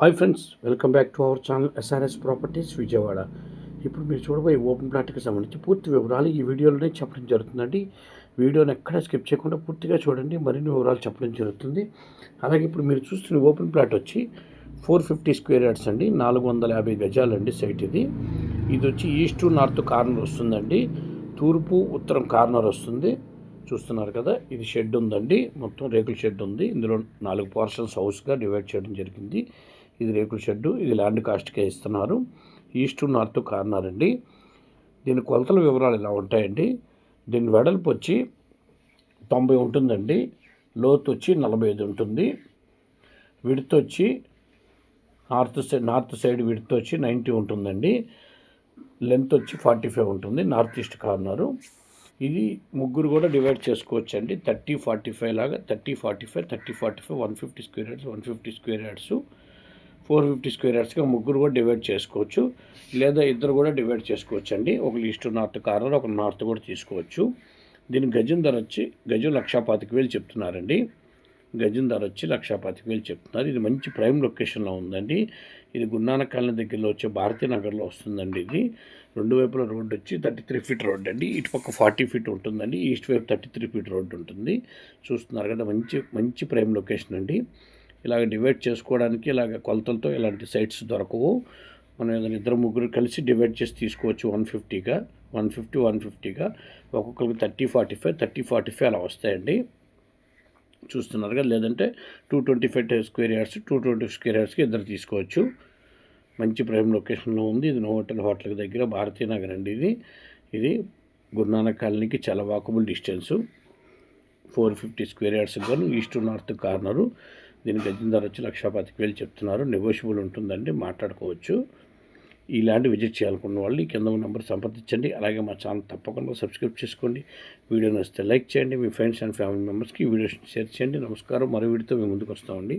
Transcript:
Hi friends, welcome back to our channel SRS properties Vijayawada. ఇప్పుడు మీరు చూడబోయే ఓపెన్ ప్లాట్కి సంబంధించి పూర్తి వివరాలు ఈ వీడియోలోనే చెప్పడం జరుగుతుందండి. వీడియోని ఎక్కడ స్కిప్ చేయకుండా పూర్తిగా చూడండి, మరిన్ని వివరాలు చెప్పడం జరుగుతుంది. అలాగే ఇప్పుడు మీరు చూస్తున్న ఓపెన్ ప్లాట్ వచ్చి 450 స్క్వేర్ యార్డ్స్ అండి, 450 గజాలండి సైట్ ఇది. ఇది వచ్చి ఈస్ట్ నార్త్ కార్నర్ వస్తుందండి, తూర్పు ఉత్తరం కార్నర్ వస్తుంది. చూస్తున్నారు కదా, ఇది షెడ్ ఉందండి, మొత్తం రేకుల షెడ్ ఉంది. ఇందులో 4 పోర్షన్స్ హౌస్గా డివైడ్ చేయడం జరిగింది. ఇది రేకుల షెడ్డు, ఇది ల్యాండ్ కాస్ట్కే ఇస్తున్నారు. ఈస్ట్ నార్త్ కార్నర్ అండి. దీని కొలతల వివరాలు ఇలా ఉంటాయండి. దీని వెడల్పు వచ్చి 90 ఉంటుందండి, లోతు వచ్చి 45 ఉంటుంది, విడ్త్ వచ్చి నార్త్ సైడ్ విడ్త్ వచ్చి 90 ఉంటుందండి, లెంత్ వచ్చి 45 ఉంటుంది. నార్త్ ఈస్ట్ కార్నరు ఇది. ముగ్గురు కూడా డివైడ్ చేసుకోవచ్చు అండి, 30-45 లాగా. 30-45 30-45 150 square yards 150 square yards 450 square యార్డ్స్గా ముగ్గురు కూడా డివైడ్ చేసుకోవచ్చు, లేదా ఇద్దరు కూడా డివైడ్ చేసుకోవచ్చు అండి. ఒక ఈస్ట్ నార్త్ కార్నర్, ఒక నార్త్ కూడా తీసుకోవచ్చు. దీని గజం ధర వచ్చి గజం 1,25,000 చెప్తున్నారండి. గజం ధర వచ్చి 1,25,000 చెప్తున్నారు. ఇది మంచి ప్రైమ్ లొకేషన్లో ఉందండి. ఇది గురునానక్ కాలనీ దగ్గరలో వచ్చే భారతీ నగర్లో వస్తుందండి. ఇది రెండు వైపుల రోడ్డు వచ్చి 33 ఫీట్ రోడ్ అండి. ఇటు పక్క 40 ఫీట్ ఉంటుందండి, ఈస్ట్ వైపు 33 ఫీట్ రోడ్డు ఉంటుంది. చూస్తున్నారు కదా, మంచి ప్రైమ్ లొకేషన్ అండి. ఇలాగ డివైడ్ చేసుకోవడానికి ఇలాగ కొలతలతో ఇలాంటి సైట్స్ దొరకవు. మనం ఏదైనా ఇద్దరు ముగ్గురు కలిసి డివైడ్ చేసి తీసుకోవచ్చు. 150గా 150గా ఒక్కొక్కరికి 30-45 30-45 అలా వస్తాయండి. చూస్తున్నారు కదా. లేదంటే 225 స్క్వేర్ యార్డ్స్ 220 స్క్వేర్ యార్డ్స్కి ఇద్దరు తీసుకోవచ్చు. మంచి ప్రైమ్ లొకేషన్లో ఉంది. ఇది హోటల్ దగ్గర భారతీ నగర్ అండి. ఇది గురునానక్ కాలనీకి చాలా వాకబుల్ డిస్టెన్సు. 450 స్క్వేర్ యార్డ్స్ గాను ఈస్ట్ నార్త్ కార్నరు. దీని గజం ధర వచ్చి 1,25,000 చెప్తున్నారు. నెగోషియబుల్ ఉంటుందండి, మాట్లాడుకోవచ్చు. ఈ ల్యాండ్ విజిట్ చేయాలనుకున్న వాళ్ళు ఈ కింద నెంబర్ సంప్రదించండి. అలాగే మా ఛానల్ తప్పకుండా సబ్స్క్రైబ్ చేసుకోండి. వీడియో నచ్చితే లైక్ చేయండి. మీ ఫ్రెండ్స్ అండ్ ఫ్యామిలీ మెంబర్స్కి ఈ వీడియో షేర్ చేయండి. నమస్కారం. మరో వీడియోతో మేము ముందుకు వస్తామండి.